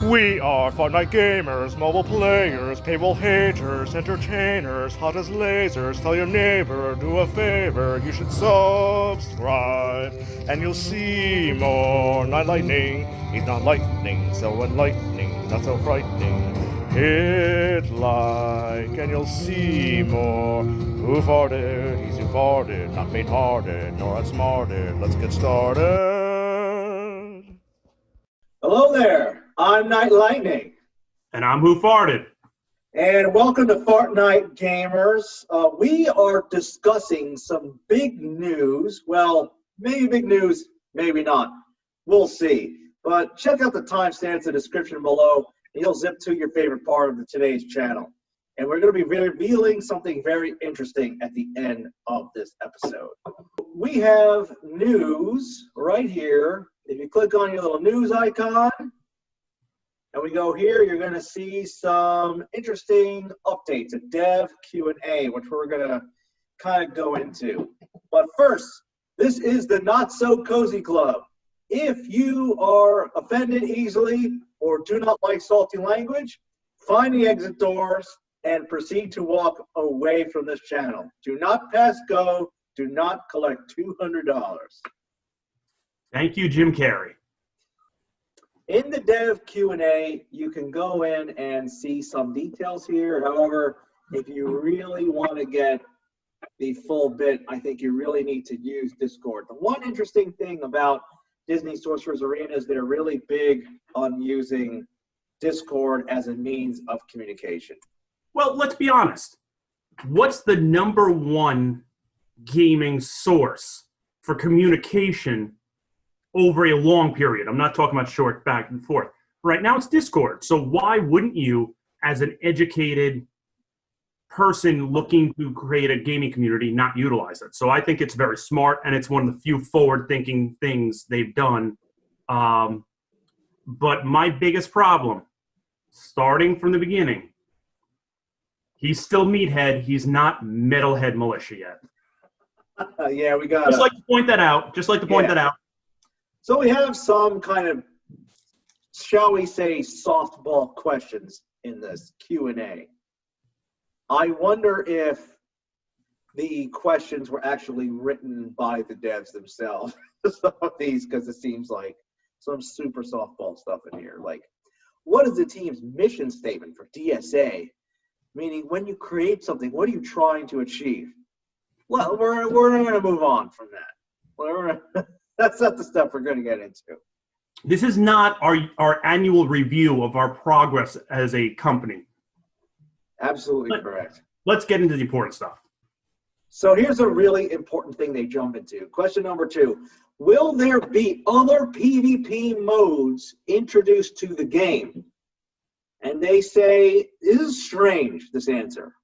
We are FartKnight gamers, mobile players, paywall haters, entertainers, hot as lasers. Tell your neighbor, do a favor, you should subscribe, and you'll see more Knightlightning. He's not lightning, so enlightening, not so frightening. Hit like, and you'll see more. Who farted? He's who farted, not faint-hearted, nor outsmarted. Let's get started. Hello there. I'm Knightlightning. And I'm WhoFartd. And welcome to FartKnight Gamers. We are discussing some big news. Well, maybe big news, maybe not. We'll see. But check out the timestamps in the description below, and you'll zip to your favorite part of today's channel. And we're going to be revealing something very interesting at the end of this episode. We have news right here. If you click on your little news icon, and we go here, you're going to see some interesting updates, a dev Q&A, which we're going to kind of go into. But first, this is the Not So Cozy Club. If you are offended easily or do not like salty language, find the exit doors and proceed to walk away from this channel. Do not pass go. Do not collect $200. Thank you, Jim Carrey. In the dev Q&A, you can go in and see some details here. However, if you really want to get the full bit, I think you really need to use Discord. The one interesting thing about Disney Sorcerers Arena is they're really big on using Discord as a means of communication. Well, let's be honest. What's the #1 gaming source for communication over a long period? I'm not talking about short back and forth. Right now it's Discord. So why wouldn't you, as an educated person looking to create a gaming community, not utilize it? So I think it's very smart, and it's one of the few forward-thinking things they've done. But my biggest problem, starting from the beginning, he's still Meathead. He's not Metalhead Militia yet. Yeah, we got Just like to point that out. Just like to point that out. So we have some kind of, shall we say, softball questions in this Q&A. I wonder if the questions were actually written by the devs themselves. Some of these, because it seems like some super softball stuff in here. Like, what is the team's mission statement for DSA? Meaning, when you create something, what are you trying to achieve? Well, we're going to move on from that. That's not the stuff we're going to get into. This is not our annual review of our progress as a company. Absolutely correct. Let's get into the important stuff. So here's a really important thing they jump into. Question number 2. Will there be other PvP modes introduced to the game? And they say, this is strange, this answer.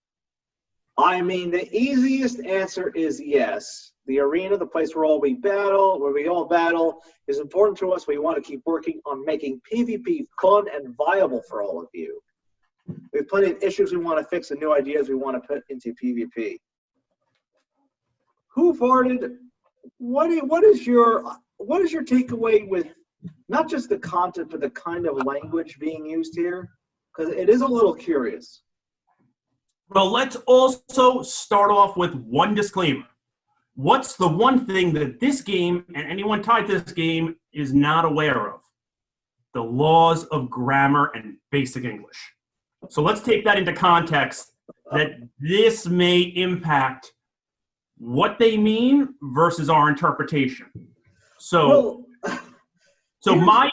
I mean, the easiest answer is yes. The arena, the place where we all battle, is important to us. We want to keep working on making PvP fun and viable for all of you. We have plenty of issues we want to fix and new ideas we want to put into PvP. WhoFartd, what is your takeaway with not just the content, but the kind of language being used here? Because it is a little curious. Well, let's also start off with one disclaimer. What's the one thing that this game and anyone tied to this game is not aware of? The laws of grammar and basic English. So let's take that into context, that this may impact what they mean versus our interpretation. So, my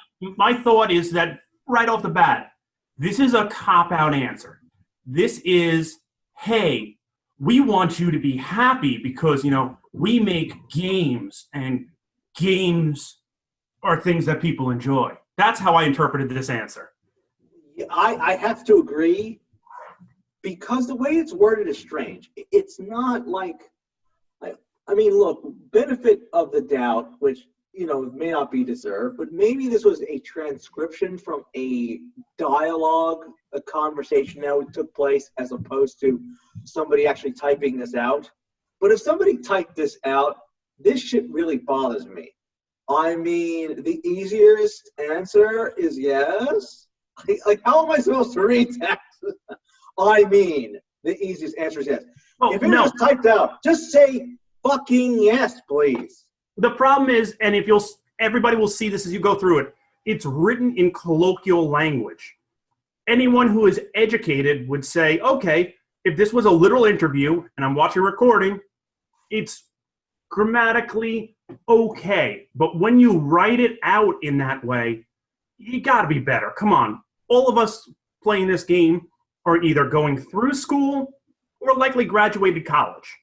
thought is that right off the bat, this is a cop-out answer. This is, hey, we want you to be happy because, we make games, and games are things that people enjoy. That's how I interpreted this answer. I have to agree, because the way it's worded is strange. It's not like, I mean, look, benefit of the doubt, which, may not be deserved, but maybe this was a transcription from a dialogue, a conversation that took place, as opposed to somebody actually typing this out. But if somebody typed this out, this shit really bothers me. I mean, the easiest answer is yes. Like, how am I supposed to read that? I mean, the easiest answer is yes. Oh, if it's just typed out, just say fucking yes, please. The problem is, and if everybody will see this as you go through it, it's written in colloquial language. Anyone who is educated would say, okay, if this was a literal interview and I'm watching a recording, it's grammatically okay. But when you write it out in that way, you gotta be better. Come on. All of us playing this game are either going through school or likely graduated college.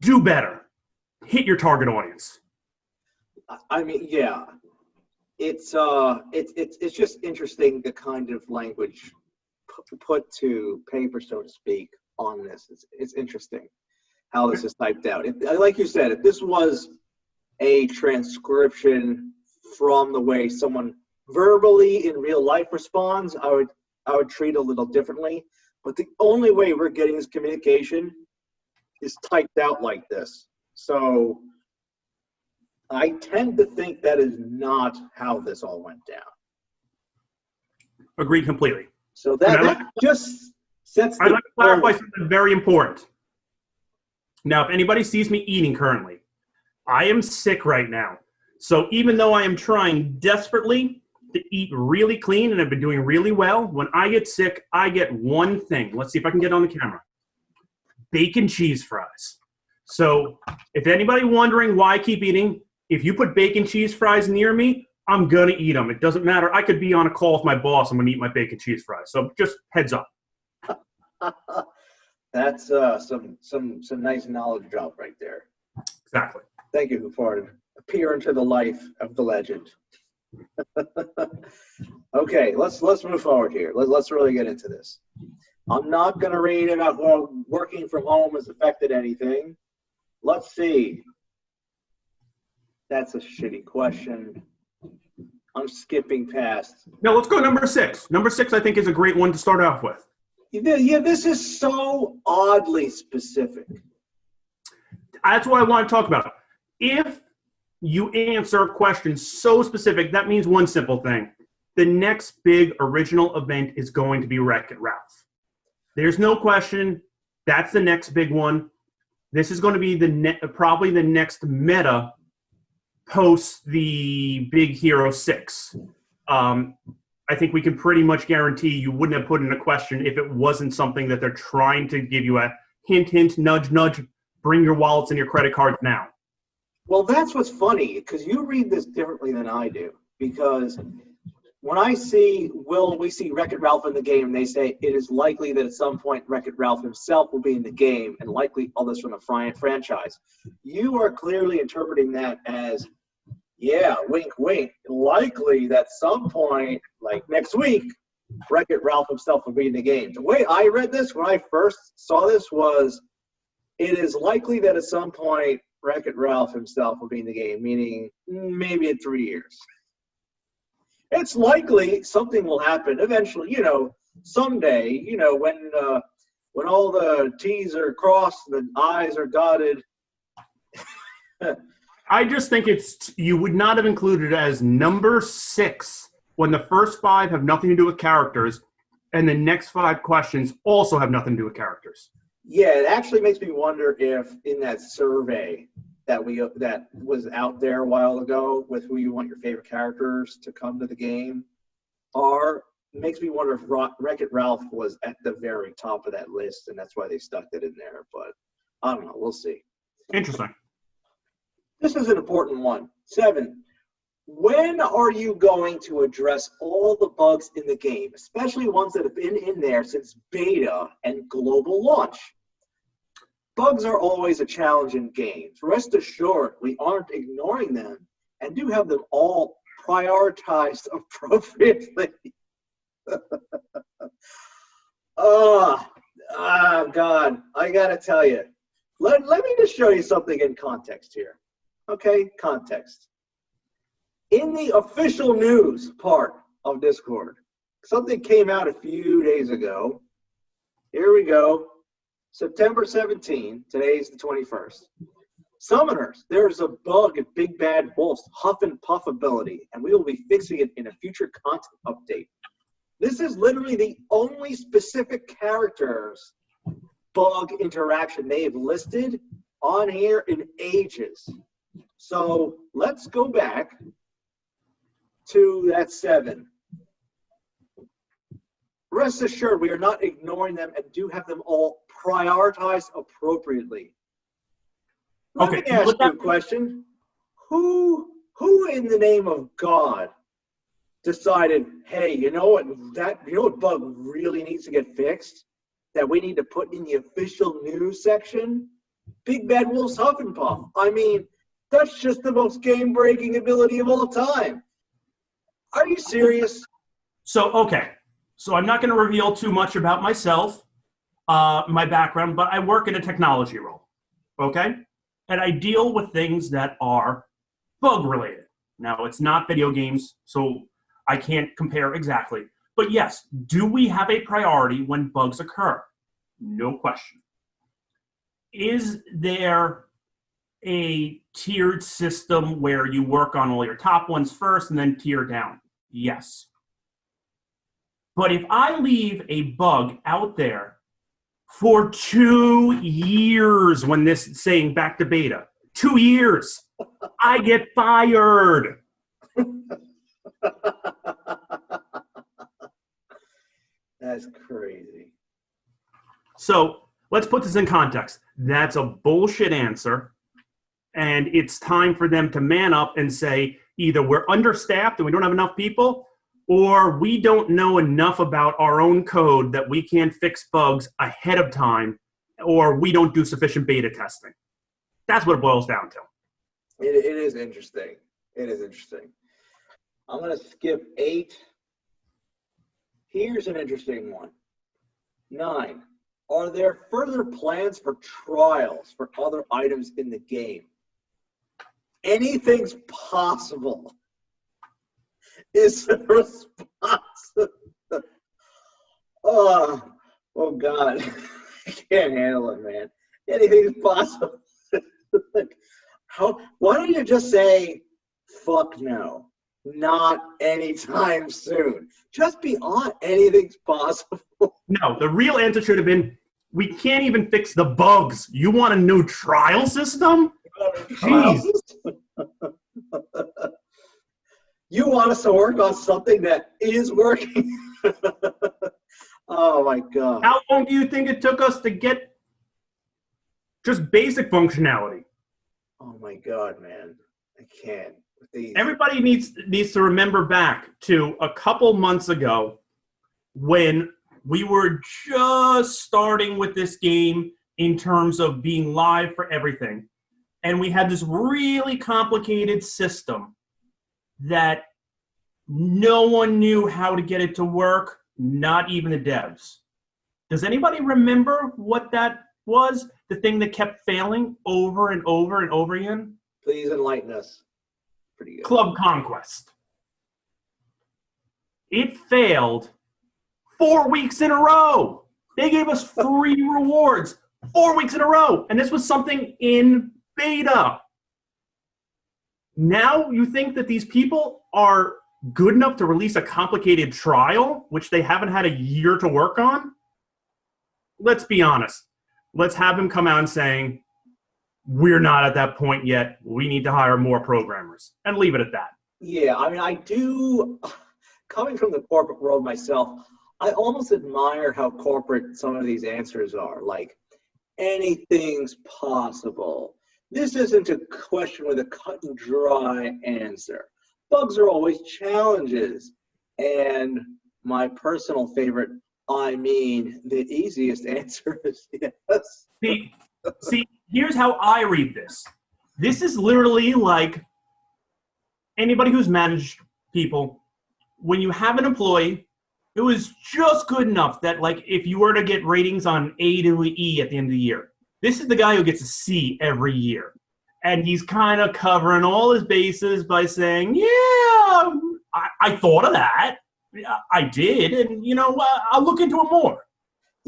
Do better. Hit your target audience. I mean, yeah. It's just interesting the kind of language put to paper, so to speak, on this. It's interesting how this is typed out. Like you said, if this was a transcription from the way someone verbally in real life responds, I would treat it a little differently. But the only way we're getting this communication is typed out like this. So I tend to think that is not how this all went down. Agree completely. So that just sets the I'd like to clarify something very important. Now, if anybody sees me eating currently, I am sick right now. So even though I am trying desperately to eat really clean and I've been doing really well, when I get sick, I get one thing. Let's see if I can get it on the camera. Bacon cheese fries. So if anybody wondering why I keep eating, if you put bacon cheese fries near me, I'm going to eat them. It doesn't matter. I could be on a call with my boss. I'm going to eat my bacon cheese fries. So just heads up. That's some nice knowledge drop right there. Exactly. Thank you, WhoFartd. Appear into the life of the legend. Okay, let's move forward here. Let's really get into this. I'm not going to read about how working from home has affected anything. Let's see. That's a shitty question. I'm skipping past. No, let's go number 6. Number 6, I think, is a great one to start off with. Yeah, this is so oddly specific. That's what I want to talk about. If you answer a question so specific, that means one simple thing. The next big original event is going to be Wreck-It Ralph. There's no question. That's the next big one. This is going to be probably the next meta post the Big Hero 6. I think we can pretty much guarantee you wouldn't have put in a question if it wasn't something that they're trying to give you a hint, hint, nudge, nudge, bring your wallets and your credit cards now. Well, that's what's funny, because you read this differently than I do. Because when we see Wreck-It Ralph in the game, they say it is likely that at some point Wreck-It Ralph himself will be in the game, and likely all this from the franchise. You are clearly interpreting that as, yeah, wink, wink, likely that at some point, like next week, Wreck-It Ralph himself will be in the game. The way I read this when I first saw this was, it is likely that at some point Wreck-It Ralph himself will be in the game, meaning maybe in 3 years. It's likely something will happen eventually, someday, when all the T's are crossed and the I's are dotted. I just think you would not have included it as number 6 when the first 5 have nothing to do with characters and the next 5 questions also have nothing to do with characters. Yeah, it actually makes me wonder if in that survey that was out there a while ago with who you want your favorite characters to come to the game makes me wonder if Wreck-It Ralph was at the very top of that list and that's why they stuck it in there. But I don't know. We'll see. Interesting. This is an important one. 7. When are you going to address all the bugs in the game, especially ones that have been in there since beta and global launch? Bugs are always a challenge in games. Rest assured, we aren't ignoring them and do have them all prioritized appropriately. God, I gotta tell you. Let me just show you something in context here. Okay, context. In the official news part of Discord, something came out a few days ago. Here we go. September 17, today's the 21st. Summoners, there's a bug in Big Bad Wolf's Huff and Puff ability, and we will be fixing it in a future content update. This is literally the only specific characters bug interaction they have listed on here in ages. So let's go back to that 7. Rest assured, we are not ignoring them and do have them all prioritized appropriately. Let me ask you a question. Who in the name of God decided, hey, you know what bug really needs to get fixed? That we need to put in the official news section? Big Bad Wolf's Huff and Puff. I mean, that's just the most game-breaking ability of all time. Are you serious? So, okay. So I'm not going to reveal too much about myself, my background, but I work in a technology role, okay? And I deal with things that are bug-related. Now, it's not video games, so I can't compare exactly. But yes, do we have a priority when bugs occur? No question. Is there a tiered system where you work on all your top ones first and then tier down? Yes. But if I leave a bug out there for 2 years, when this saying back to beta, 2 years, I get fired. That's crazy. So let's put this in context. That's a bullshit answer. And it's time for them to man up and say, either we're understaffed and we don't have enough people, or we don't know enough about our own code that we can't fix bugs ahead of time, or we don't do sufficient beta testing. That's what it boils down to. It is interesting. It is interesting. I'm going to skip 8. Here's an interesting one. 9. Are there further plans for trials for other items in the game? Anything's possible. Is the response. Oh God. I can't handle it, man. Anything's possible. Why don't you just say, fuck no, not anytime soon? Just be on. Anything's possible. No, the real answer should have been, we can't even fix the bugs. You want a new trial system? Jeez. You want us to work on something that is working? Oh my God. How long do you think it took us to get just basic functionality? Oh my God, man. I can't. Everybody needs to remember back to a couple months ago when we were just starting with this game in terms of being live for everything. And we had this really complicated system that no one knew how to get it to work, not even the devs. Does anybody remember what that was? The thing that kept failing over and over and over again? Please enlighten us. Pretty good. Club Conquest. It failed 4 weeks in a row. They gave us free rewards 4 weeks in a row. And this was something in beta. Now you think that these people are good enough to release a complicated trial, which they haven't had a year to work on? Let's be honest. Let's have them come out and saying, we're not at that point yet. We need to hire more programmers. And leave it at that. Yeah, I mean, I do, coming from the corporate world myself, I almost admire how corporate some of these answers are. Like, anything's possible. This isn't a question with a cut and dry answer. Bugs are always challenges. And my personal favorite, I mean, the easiest answer is yes. See, here's how I read this. This is literally like anybody who's managed people. When you have an employee who is just good enough that, like, if you were to get ratings on A to E at the end of the year, this is the guy who gets a C every year. And he's kind of covering all his bases by saying, yeah, I thought of that. I did. And, I'll look into it more.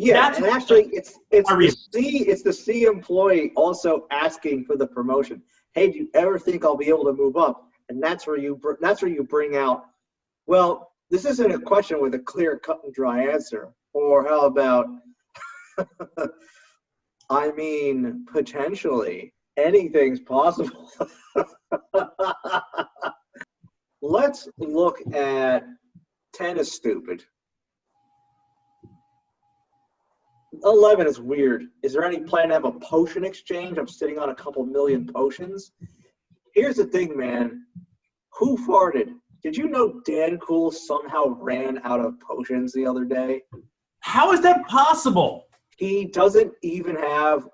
Yeah, and actually, it's the C employee also asking for the promotion. Hey, do you ever think I'll be able to move up? And that's where you bring out. Well, this isn't a question with a clear, cut and dry answer. Or how about? I mean, potentially anything's possible. Let's look at 10 is stupid. 11 is weird. Is there any plan to have a potion exchange? I'm sitting on a couple million potions. Here's the thing, man. Who farted? Did you know Dankool somehow ran out of potions the other day? How is that possible? He doesn't even have,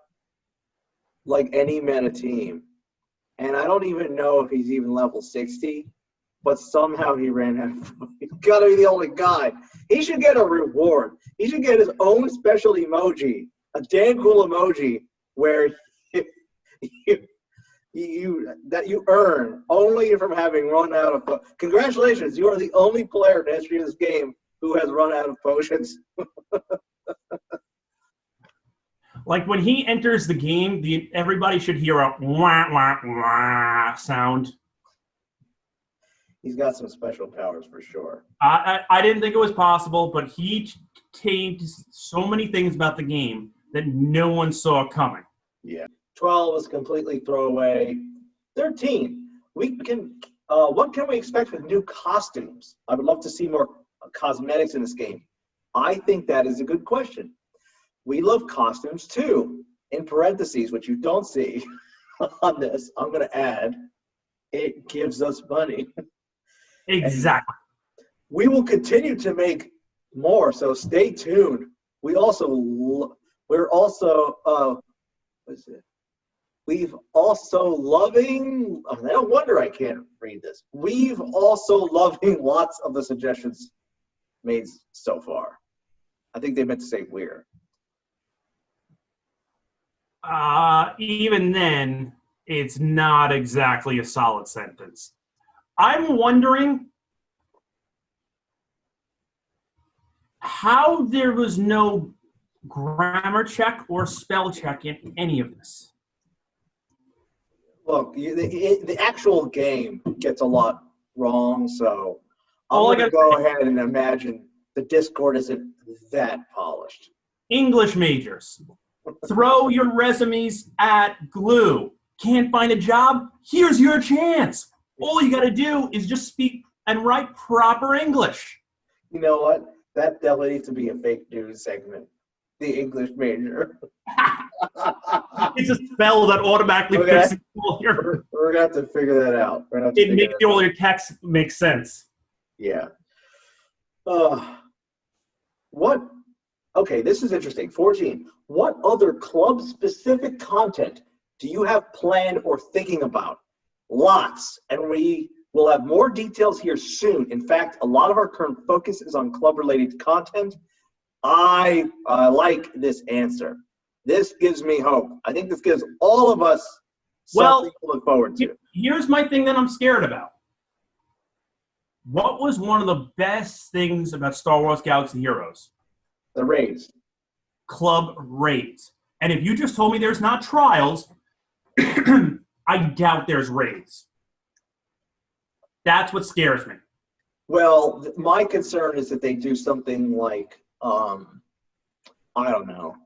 like, any meta team. And I don't even know if he's even level 60. But somehow he ran out of potions. He's got to be the only guy. He should get a reward. He should get his own special emoji, a Dankool emoji, where you earn only from having run out of potions. Congratulations, you are the only player in the history of this game who has run out of potions. Like when he enters the game, everybody should hear a wah, wah, wah sound. He's got some special powers for sure. I didn't think it was possible, but he changed so many things about the game that no one saw coming. Yeah. 12 is completely throwaway. 13. What can we expect with new costumes? I would love to see more cosmetics in this game. I think that is a good question. We love costumes too. In parentheses, which you don't see on this, I'm going to add, it gives us money. Exactly. And we will continue to make more, so stay tuned. We've also loving no wonder I can't read this. We've also loving lots of the suggestions made so far. I think they meant to say we're. Even then, it's not exactly a solid sentence. I'm wondering how there was no grammar check or spell check in any of this. Look, the actual game gets a lot wrong, so I'm going to go ahead and imagine the Discord isn't that polished. English majors, throw your resumes at glue. Can't find a job? Here's your chance. All you got to do is just speak and write proper English. You know what? That definitely needs to be a fake news segment. The English major. It's a spell that automatically fixes all your... We're going to have to figure that out. It makes all your text make sense. Yeah. What? Okay, this is interesting. 14. What other club-specific content do you have planned or thinking about? Lots. And we will have more details here soon. In fact, a lot of our current focus is on club-related content. I like this answer. This gives me hope. I think this gives all of us something to look forward to. Here's my thing that I'm scared about. What was one of the best things about Star Wars Galaxy Heroes? The raids. Club raids. And if you just told me there's not trials, I doubt there's raids. That's what scares me. Well, my concern is that they do something like, I don't know.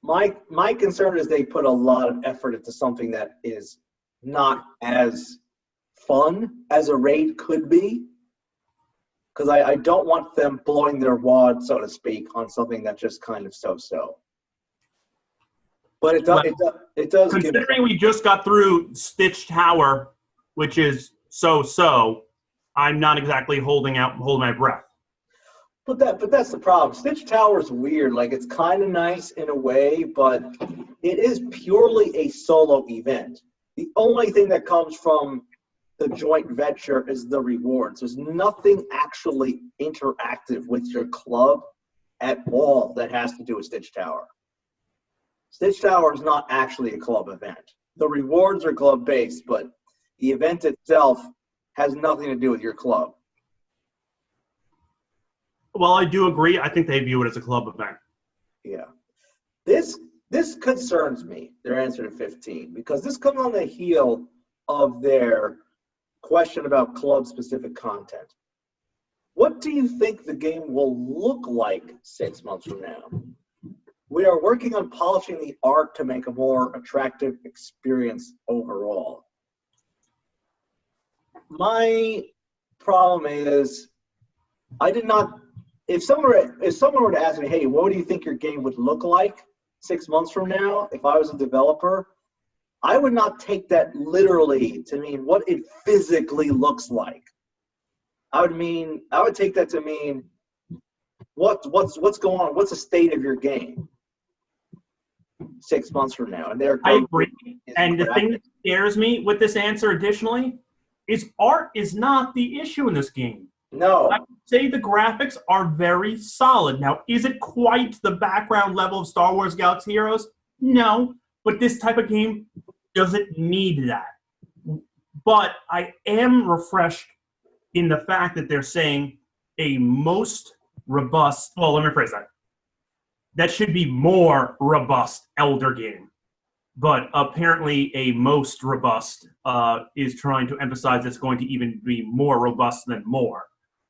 My concern is they put a lot of effort into something that is not as fun as a raid could be. Because I don't want them blowing their wad, so to speak, on something that's just kind of so-so. But it does. Considering we just got through Stitch Tower, which is so-so, I'm not exactly holding my breath. But that's the problem. Stitch Tower is weird. Like, it's kind of nice in a way, but it is purely a solo event. The only thing that comes from the joint venture is the rewards. There's nothing actually interactive with your club at all that has to do with Stitch Tower. Stitch Tower is not actually a club event. The rewards are club-based, but the event itself has nothing to do with your club. Well, I do agree. I think they view it as a club event. Yeah. This concerns me, their answer to 15, because this comes on the heel of their question about club-specific content. What do you think the game will look like 6 months from now? We are working on polishing the art to make a more attractive experience overall. My problem is, I did not. If someone were to ask me, hey, what do you think your game would look like 6 months from now? If I was a developer, I would not take that literally to mean what it physically looks like. I would take that to mean what's going on. What's the state of your game 6 months from now? And I agree. And the thing that scares me with this answer, additionally, is art is not the issue in this game. No. I would say the graphics are very solid. Now, is it quite the background level of Star Wars Galaxy Heroes? No. But this type of game doesn't need that. But I am refreshed in the fact that they're saying a most robust, well, let me rephrase that. That should be more robust Elder game. But apparently a most robust is trying to emphasize it's going to even be more robust than more.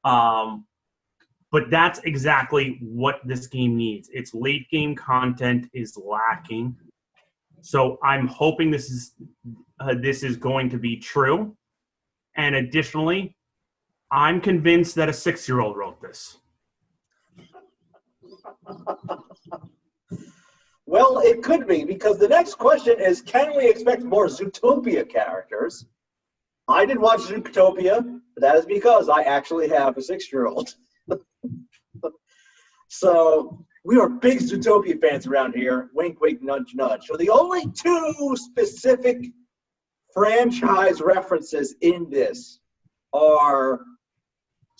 But that's exactly what this game needs. Its late game content is lacking. So I'm hoping this is going to be true. And additionally, I'm convinced that a 6-year-old wrote this. Well, it could be, because the next question is, can we expect more Zootopia characters? I didn't watch Zootopia, but that is because I actually have a 6-year-old. So we are big Zootopia fans around here. Wink, wink, nudge, nudge. So the only two specific franchise references in this are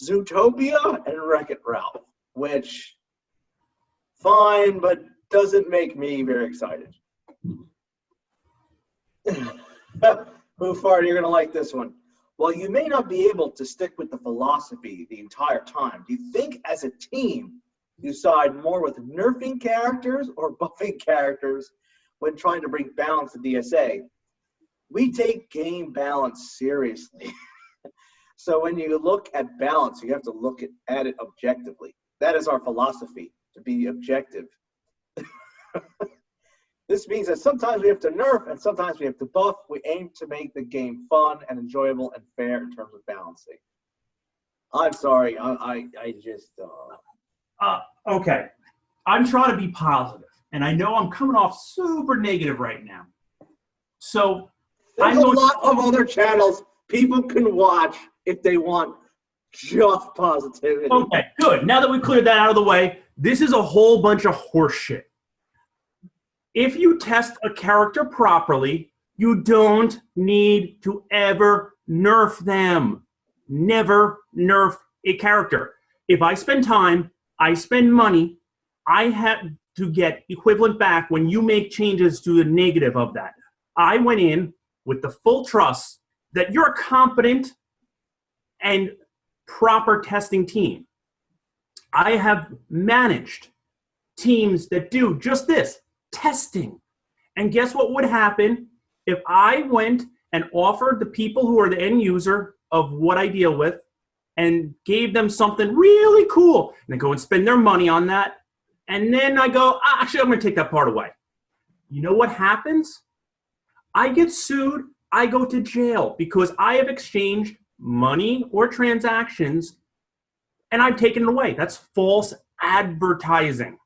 Zootopia and Wreck-It Ralph, which, fine, but doesn't make me very excited. WhoFartd, you're going to like this one. While you may not be able to stick with the philosophy the entire time, do you think as a team you side more with nerfing characters or buffing characters when trying to bring balance to DSA? We take game balance seriously. So when you look at balance, you have to look at it objectively. That is our philosophy, to be objective. This means that sometimes we have to nerf and sometimes we have to buff. We aim to make the game fun and enjoyable and fair in terms of balancing. I'm sorry, I just... Okay, I'm trying to be positive, and I know I'm coming off super negative right now. So there's a lot of other channels people can watch if they want just positivity. Okay, good. Now that we cleared that out of the way, this is a whole bunch of horseshit. If you test a character properly, you don't need to ever nerf them. Never nerf a character. If I spend time, I spend money, I have to get equivalent back when you make changes to the negative of that. I went in with the full trust that you're a competent and proper testing team. I have managed teams that do just this, testing. And guess what would happen if I went and offered the people who are the end user of what I deal with and gave them something really cool, and they go and spend their money on that, and then I go, actually, I'm going to take that part away. You know what happens? I get sued. I go to jail because I have exchanged money or transactions, and I've taken it away. That's false advertising.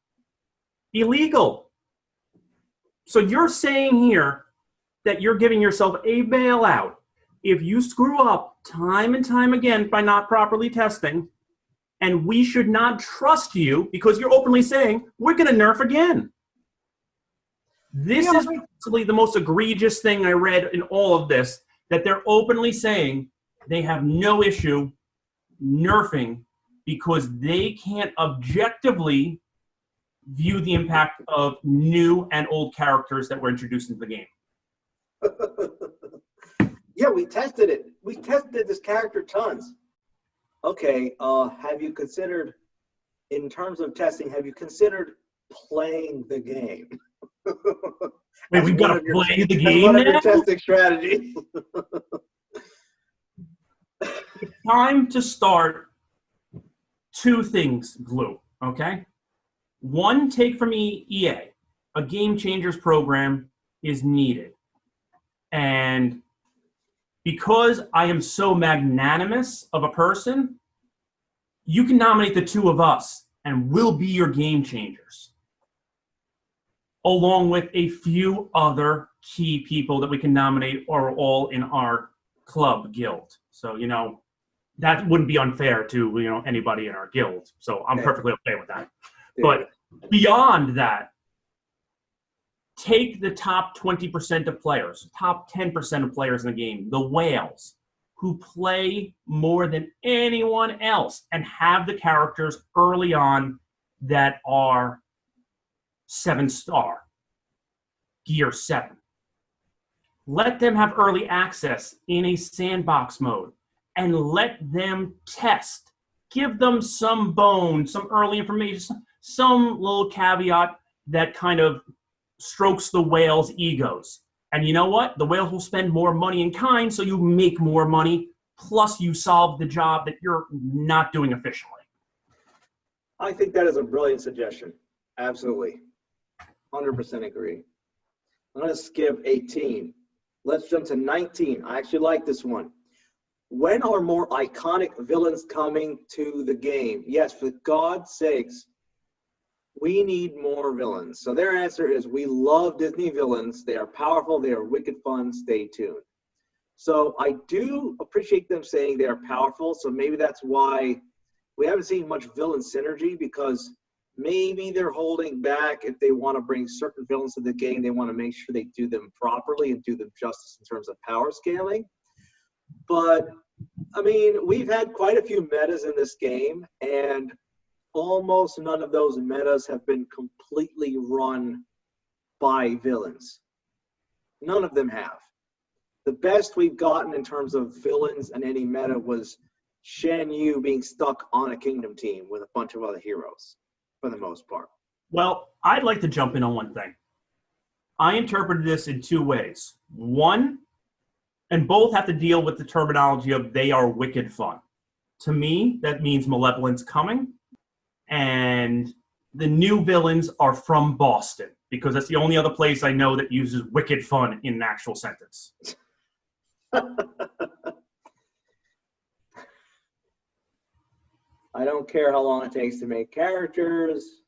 Illegal. So you're saying here that you're giving yourself a bailout if you screw up time and time again by not properly testing, and we should not trust you because you're openly saying, we're going to nerf again. This is possibly the most egregious thing I read in all of this, that they're openly saying they have no issue nerfing because they can't objectively view the impact of new and old characters that were introduced into the game. Yeah, we tested it. We tested this character tons. Okay, have you considered in terms of testing, have you considered playing the game? Wait, we've got to play the game one now? of your testing strategies. It's time to start two things, Glue, okay? One, take from EA. A Game Changers program is needed. And because I am so magnanimous of a person, you can nominate the two of us, and we'll be your Game Changers, along with a few other key people that we can nominate are all in our club guild. So, you know, that wouldn't be unfair to, you know, anybody in our guild. So I'm perfectly okay with that. Yeah. But beyond that, take the top 20% of players, top 10% of players in the game, the whales, who play more than anyone else and have the characters early on that are 7-star, Gear 7. Let them have early access in a sandbox mode and let them test. Give them some bone, some early information, some little caveat that kind of strokes the whales' egos. And you know what? The whales will spend more money in kind, so you make more money, plus you solve the job that you're not doing efficiently. I think that is a brilliant suggestion. Absolutely. 100% agree. I'm going to skip 18. Let's jump to 19. I actually like this one. When are more iconic villains coming to the game? Yes, for God's sakes, we need more villains. So their answer is, we love Disney villains. They are powerful. They are wicked fun. Stay tuned. So I do appreciate them saying they are powerful. So maybe that's why we haven't seen much villain synergy, because maybe they're holding back. If they want to bring certain villains to the game, they want to make sure they do them properly and do them justice in terms of power scaling. But, I mean, we've had quite a few metas in this game, and almost none of those metas have been completely run by villains. None of them have. The best we've gotten in terms of villains in any meta was Shan Yu being stuck on a kingdom team with a bunch of other heroes, for the most part. Well, I'd like to jump in on one thing. I interpreted this in two ways. One, and both have to deal with the terminology of they are wicked fun. To me, that means Maleficent's coming, and the new villains are from Boston, because that's the only other place I know that uses wicked fun in an actual sentence. I don't care how long it takes to make characters.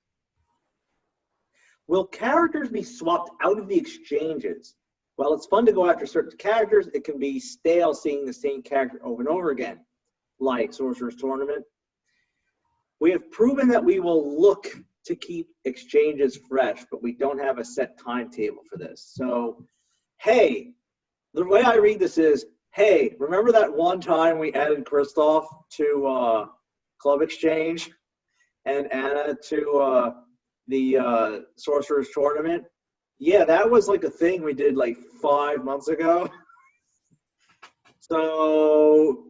Will characters be swapped out of the exchanges? While it's fun to go after certain characters, it can be stale seeing the same character over and over again, like Sorcerer's Tournament. We have proven that we will look to keep exchanges fresh, but we don't have a set timetable for this. So, hey, the way I read this is, hey, remember that one time we added Kristoff to Club Exchange and Anna to the Sorcerer's Tournament? Yeah, that was like a thing we did like 5 months ago. So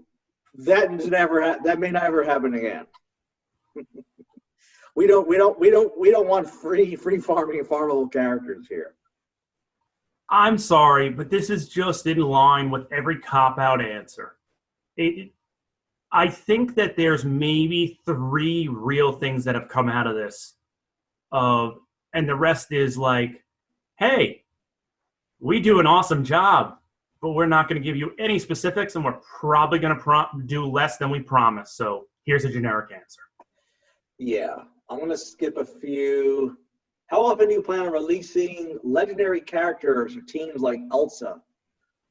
that may never happen again. we don't want free farming and farmable characters here. I'm sorry, but this is just in line with every cop-out answer. I think that there's maybe 3 real things that have come out of this. And the rest is like, hey, we do an awesome job, but we're not going to give you any specifics, and we're probably going to do less than we promised. So here's a generic answer. Yeah, I'm going to skip a few. How often do you plan on releasing legendary characters or teams like Elsa?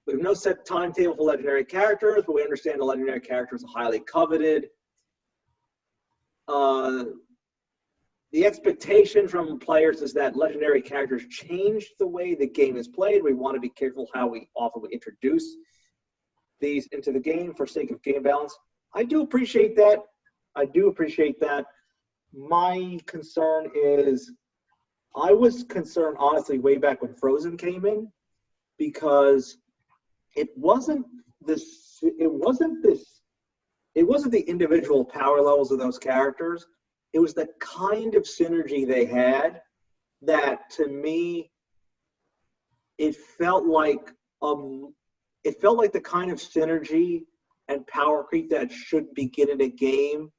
We have no set timetable for legendary characters, but we understand the legendary characters are highly coveted. The expectation from players is that legendary characters change the way the game is played. We want to be careful how often we introduce these into the game for sake of game balance. I do appreciate that. My concern is, I was concerned honestly way back when Frozen came in, because it wasn't the individual power levels of those characters. it was the kind of synergy they had that, to me, it felt like the kind of synergy and power creep that should begin in a game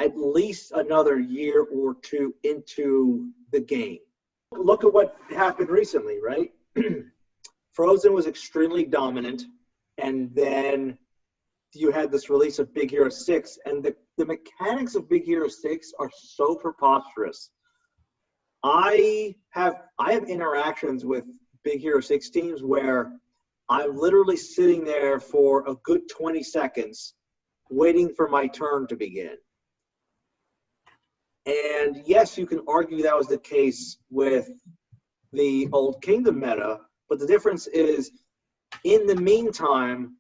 at least another year or two into the game. Look at what happened recently, right? Frozen was extremely dominant, and then you had this release of Big Hero 6, and the mechanics of Big Hero 6 are so preposterous. I have interactions with Big Hero 6 teams where I'm literally sitting there for a good 20 seconds waiting for my turn to begin. And yes, you can argue that was the case with the Old Kingdom meta, but the difference is, in the meantime,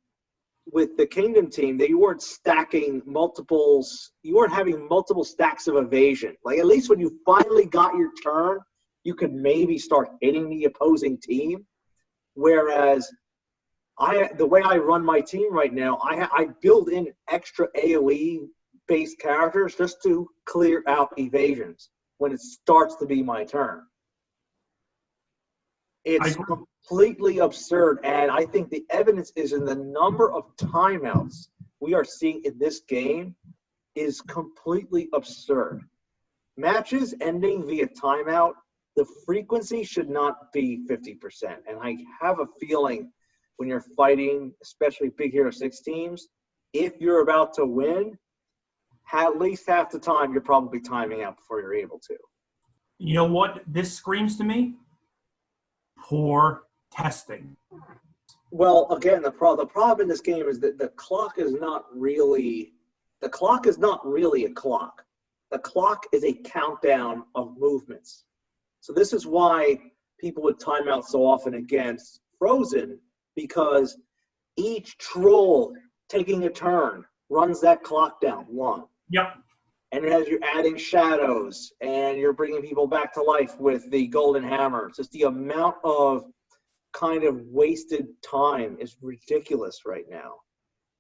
with the Kingdom team, that you weren't stacking multiples, you weren't having multiple stacks of evasion. Like, at least when you finally got your turn, you could maybe start hitting the opposing team. Whereas the way I run my team right now, I build in extra AoE-based characters just to clear out evasions when it starts to be my turn. It's completely absurd, and I think the evidence is in the number of timeouts we are seeing in this game is completely absurd. Matches ending via timeout, the frequency should not be 50%. And I have a feeling when you're fighting, especially Big Hero 6 teams, if you're about to win, at least half the time you're probably timing out before you're able to. You know what this screams to me? Poor testing. Well, again, the problem in this game is that the clock is not really a clock. The clock is a countdown of movements. So this is why people would time out so often against Frozen, because each troll taking a turn runs that clock down one. Yep. And as you're adding shadows and you're bringing people back to life with the golden hammer, just the amount of kind of wasted time is ridiculous right now.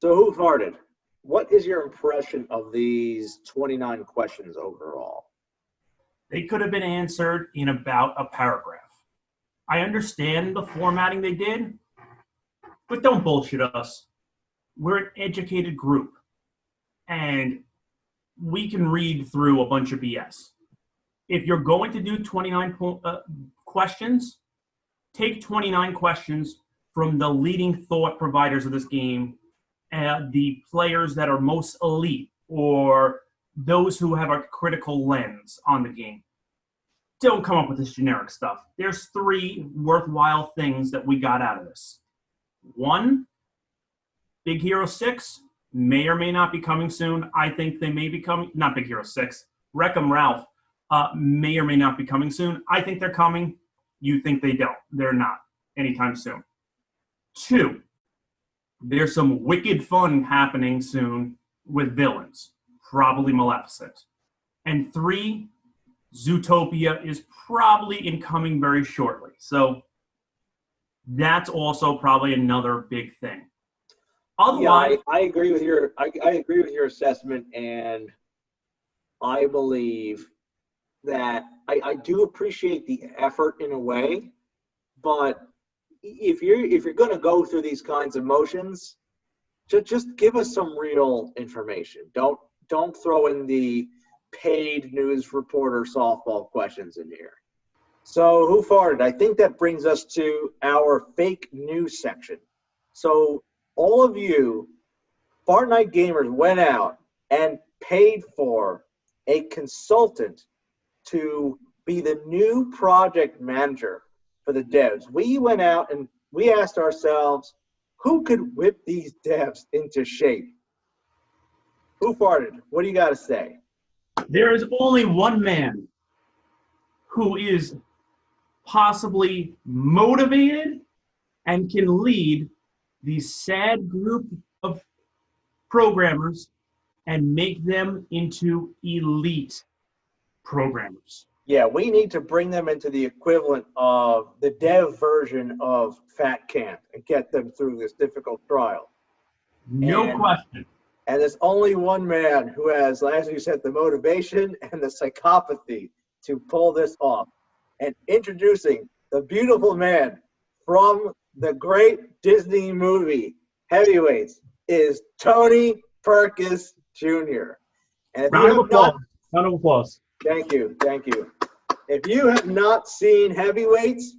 So WhoFartd, what is your impression of these 29 questions overall? They could have been answered in about a paragraph. I understand the formatting they did, but don't bullshit us. We're an educated group, and we can read through a bunch of BS. If you're going to do 29 questions, take 29 questions from the leading thought providers of this game, the players that are most elite, or those who have a critical lens on the game. Don't come up with this generic stuff. There's 3 worthwhile things that we got out of this. 1, Big Hero 6 may or may not be coming soon. I think they may be coming, not Big Hero 6, Wreck-'em Ralph may or may not be coming soon. I think they're coming. You think they don't. They're not anytime soon. 2, there's some wicked fun happening soon with villains, probably Maleficent. And 3, Zootopia is probably incoming very shortly. So that's also probably another big thing. Otherwise, yeah, I agree with your assessment, and I believe that I do appreciate the effort in a way, but if you're going to go through these kinds of motions, just give us some real information. Don't throw in the paid news reporter softball questions in here. So WhoFartd, I think that brings us to our fake news section. So all of you FartKnight gamers went out and paid for a consultant to be the new project manager for the devs. We went out and we asked ourselves, who could whip these devs into shape? WhoFartd, what do you got to say? there is only one man who is possibly motivated and can lead the sad group of programmers and make them into elite programmers. Yeah, we need to bring them into the equivalent of the dev version of Fat Camp and get them through this difficult trial. No question. And there's only one man who has, as you said, the motivation and the psychopathy to pull this off. And introducing the beautiful man from the great Disney movie Heavyweights is Tony Perkis Jr. And if Round you of have not, applause. Round of applause. thank you, thank you. If you have not seen Heavyweights,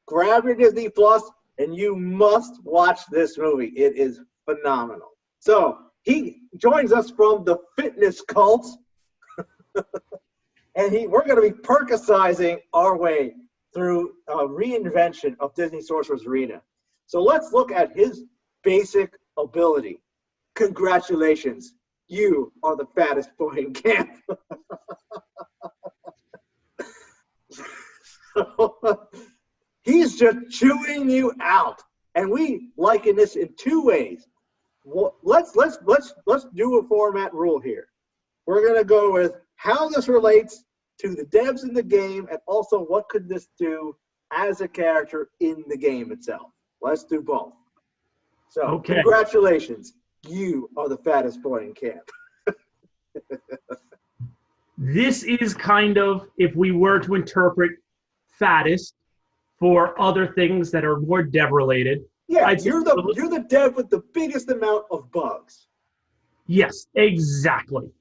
grab your Disney Plus and you must watch this movie. It is phenomenal. So he joins us from the fitness cult, and we're going to be Perkisizing our way through a reinvention of Disney Sorcerer's Arena. So let's look at his basic ability. Congratulations, you are the fattest boy in camp. So, he's just chewing you out, and we liken this in two ways. Well, let's do a format rule here. We're gonna go with how this relates to the devs in the game, and also what could this do as a character in the game itself. Let's do both. So, Okay. Congratulations, you are the fattest boy in camp. This is kind of, if we were to interpret fattest for other things that are more dev related. Yeah, I'd say you're the dev with the biggest amount of bugs. Yes, exactly.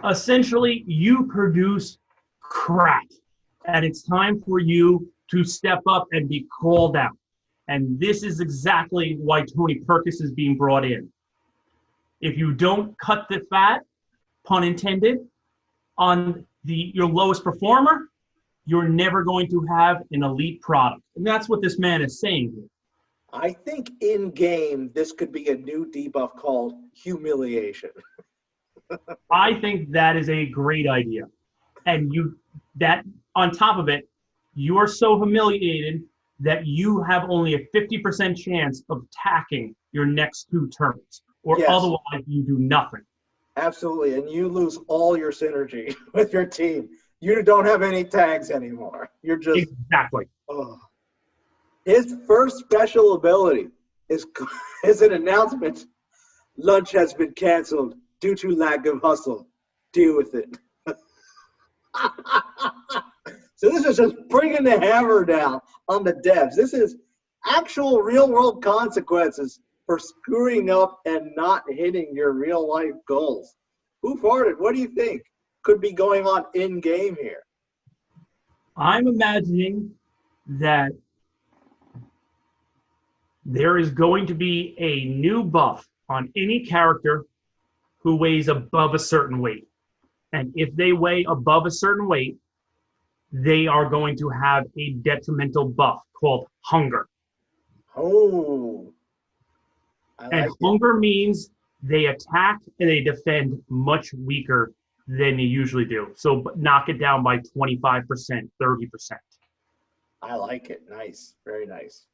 Essentially, you produce crap, and it's time for you to step up and be called out. And this is exactly why Tony Perkis is being brought in. If you don't cut the fat, pun intended, on your lowest performer, you're never going to have an elite product. And that's what this man is saying here. I think in-game, this could be a new debuff called humiliation. I think that is a great idea. And on top of it, you are so humiliated that you have only a 50% chance of attacking your next 2 turns, or Yes. Otherwise you do nothing. Absolutely, and you lose all your synergy with your team. You don't have any tags anymore. You're just... Exactly. Oh. His first special ability is an announcement. Lunch has been canceled due to lack of hustle. Deal with it. So this is just bringing the hammer down on the devs. This is actual real-world consequences for screwing up and not hitting your real-life goals. WhoFartd, what do you think could be going on in-game here? I'm imagining that there is going to be a new buff on any character who weighs above a certain weight. And if they weigh above a certain weight, they are going to have a detrimental buff called hunger. Oh. And hunger means they attack and they defend much weaker than they usually do. So knock it down by 25%, 30%. I like it. Nice. Very nice.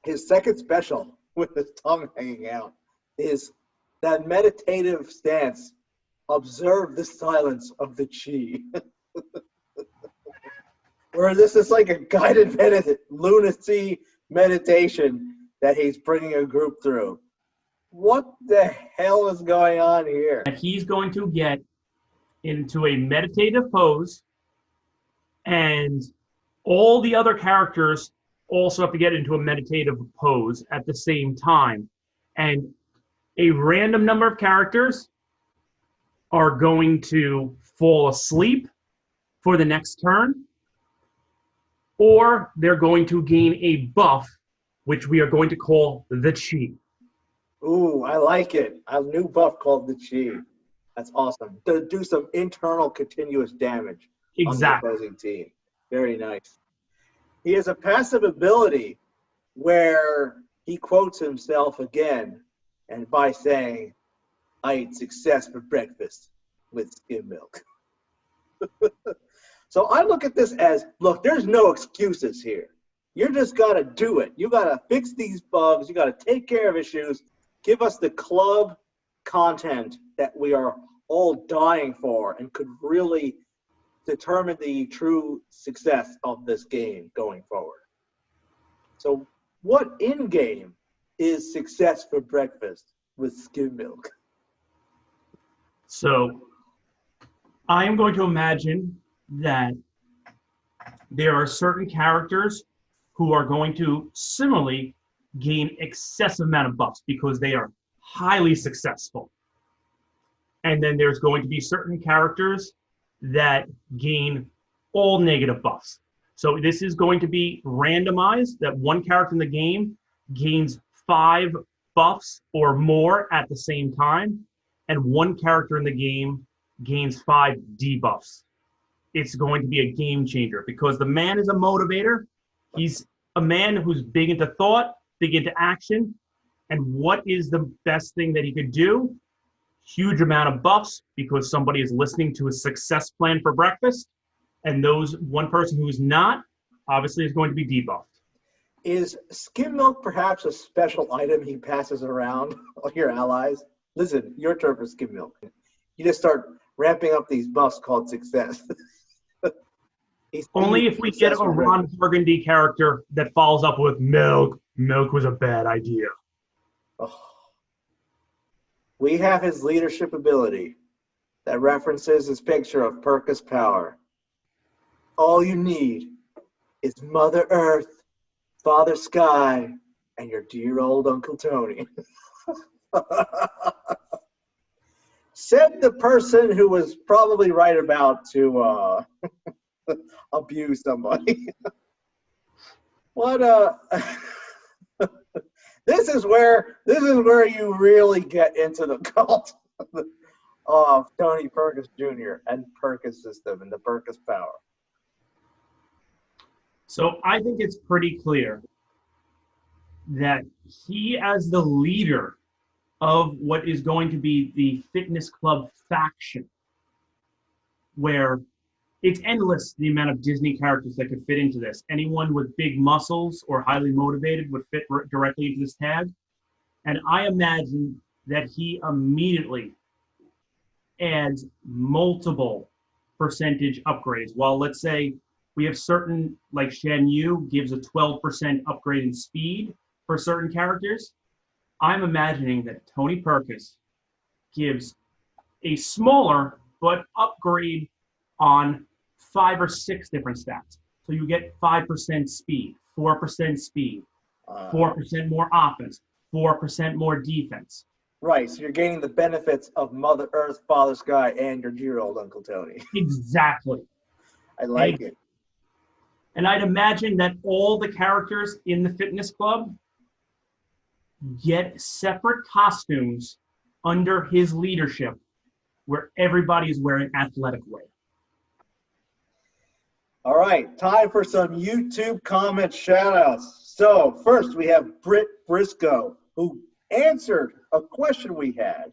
His second special, with his tongue hanging out, is that meditative stance. Observe the silence of the chi. Where this is like a guided lunacy meditation that he's bringing a group through. What the hell is going on here? He's going to get into a meditative pose, and all the other characters also have to get into a meditative pose at the same time. And a random number of characters are going to fall asleep for the next turn, or they're going to gain a buff, which we are going to call the chi. Ooh, I like it. A new buff called the chi. That's awesome. To do some internal continuous damage on the opposing team. Very nice. He has a passive ability where he quotes himself again, and by saying, I eat success for breakfast with skim milk. So I look at this as, look, there's no excuses here. You just got to do it. You got to fix these bugs. You got to take care of issues. Give us the club content that we are all dying for and could really determine the true success of this game going forward. So what in-game is success for breakfast with skim milk? So I am going to imagine that there are certain characters who are going to similarly gain excessive amount of buffs because they are highly successful. And then there's going to be certain characters that gain all negative buffs. So this is going to be randomized, that one character in the game gains 5 buffs or more at the same time, and one character in the game gains 5 debuffs. It's going to be a game changer because the man is a motivator. He's a man who's big into thought, big into action. And what is the best thing that he could do? Huge amount of buffs because somebody is listening to a success plan for breakfast. And those one person who's not, obviously, is going to be debuffed. Is skim milk perhaps a special item he passes around all your allies? Listen, your turn for skim milk. You just start ramping up these buffs called success. Only if we get a Ron Burgundy character that follows up with milk. Milk was a bad idea. Oh. We have his leadership ability that references his picture of Perkus power. All you need is Mother Earth, Father Sky, and your dear old Uncle Tony. Said the person who was probably right about to abuse somebody. What this is where you really get into the cult of Tony Perkus Jr. and Perkus system and the Perkus power. So I think it's pretty clear that he, as the leader of what is going to be the fitness club faction, where it's endless the amount of Disney characters that could fit into this. Anyone with big muscles or highly motivated would fit directly into this tag. And I imagine that he immediately adds multiple percentage upgrades. While let's say we have certain, like Shen Yu gives a 12% upgrade in speed for certain characters, I'm imagining that Tony Perkus gives a smaller but upgrade on 5 or 6 different stats. So you get 5% speed, 4% speed, 4% more offense, 4% more defense. Right, so you're gaining the benefits of Mother Earth, Father Sky, and your dear old Uncle Tony. Exactly. I like it. And I'd imagine that all the characters in the fitness club get separate costumes under his leadership where everybody is wearing athletic wear. All right, time for some YouTube comment shout-outs. So first we have Britt Briscoe, who answered a question we had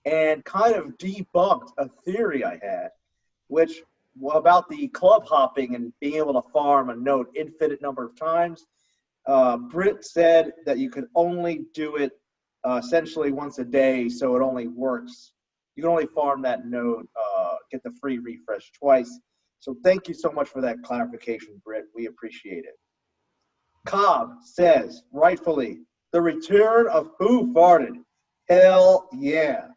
and kind of debunked a theory I had, which about the club hopping and being able to farm a node infinite number of times. Britt said that you could only do it essentially once a day, so it only works. You can only farm that node, get the free refresh twice. So thank you so much for that clarification, Britt. We appreciate it. Cobb says, rightfully, the return of Who Farted. Hell yeah.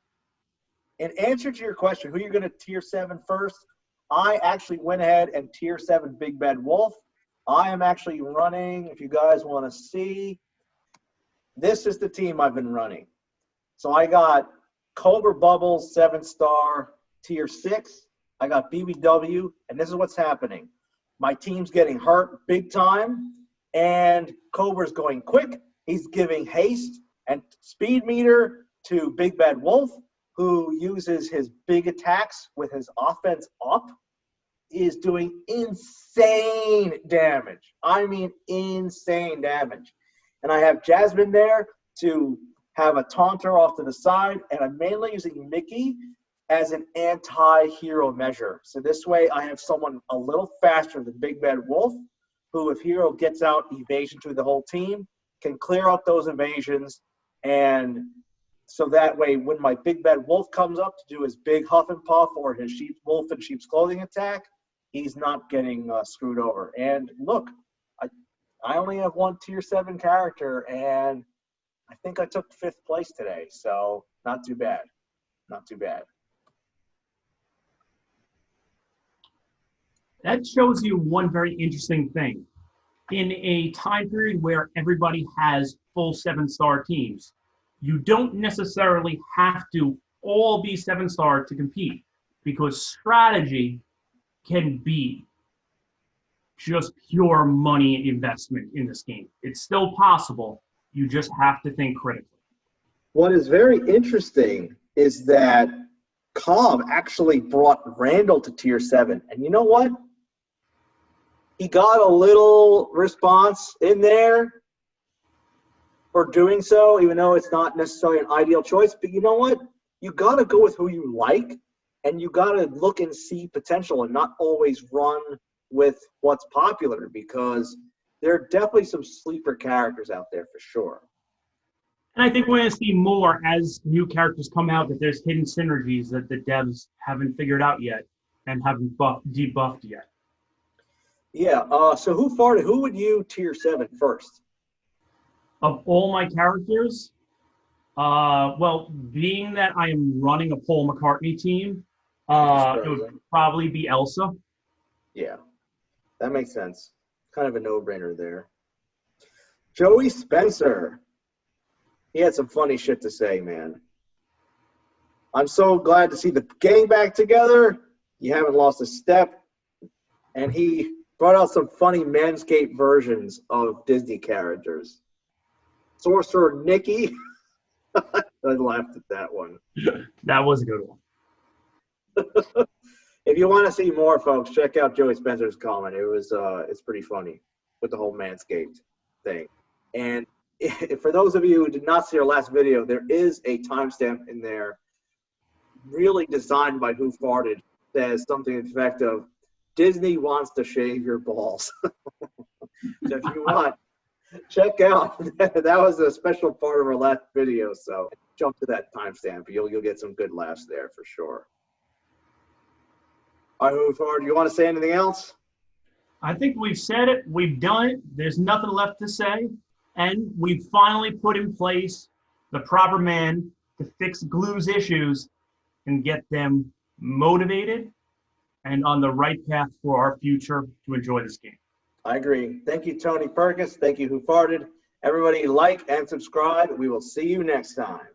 In answer to your question, who you're going to tier 7 first, I actually went ahead and tier 7 Big Bad Wolf. I am actually running, if you guys want to see, this is the team I've been running. So I got Cobra Bubbles 7-star tier 6. I got BBW, and this is what's happening. My team's getting hurt big time, and Cobra's going quick. He's giving haste and speed meter to Big Bad Wolf, who uses his big attacks with his offense up, is doing insane damage. I mean insane damage. And I have Jasmine there to have a taunter off to the side, and I'm mainly using Mickey as an anti-hero measure. So this way I have someone a little faster than Big Bad Wolf, who if hero gets out evasion to the whole team, can clear out those evasions. And so that way when my Big Bad Wolf comes up to do his big huff and puff or his wolf in sheep's clothing attack, he's not getting screwed over. And look, I only have one tier 7 character, and I think I took 5th place today. So not too bad. Not too bad. That shows you one very interesting thing. In a time period where everybody has full 7-star teams, you don't necessarily have to all be 7-star to compete, because strategy can be just pure money investment in this game. It's still possible. You just have to think critically. What is very interesting is that Cobb actually brought Randall to tier 7. And you know what? He got a little response in there for doing so, even though it's not necessarily an ideal choice. But you know what? You got to go with who you like, and you got to look and see potential and not always run with what's popular, because there are definitely some sleeper characters out there for sure. And I think we're going to see more as new characters come out, that there's hidden synergies that the devs haven't figured out yet and haven't debuffed yet. Yeah, so who would you tier 7 first? Of all my characters, well, being that I am running a Paul McCartney team, it would probably be Elsa. Yeah, that makes sense. Kind of a no-brainer there. Joey Spencer. He had some funny shit to say, man. I'm so glad to see the gang back together. You haven't lost a step. And he brought out some funny Manscaped versions of Disney characters. Sorcerer Nikki. I laughed at that one. That was a good one. If you want to see more, folks, check out Joey Spencer's comment. It's pretty funny with the whole Manscaped thing. And for those of you who did not see our last video, there is a timestamp in there, really designed by WhoFartd, says something to the effect of, Disney wants to shave your balls. So if you want, check out, that was a special part of our last video, so jump to that timestamp. You'll get some good laughs there for sure. All right, WhoFartd, you want to say anything else? I think we've said it, we've done it, there's nothing left to say, and we've finally put in place the proper man to fix Glue's issues and get them motivated and on the right path for our future to enjoy this game. I agree. Thank you, Tony Perkins. Thank you, WhoFartd. Everybody like and subscribe. We will see you next time.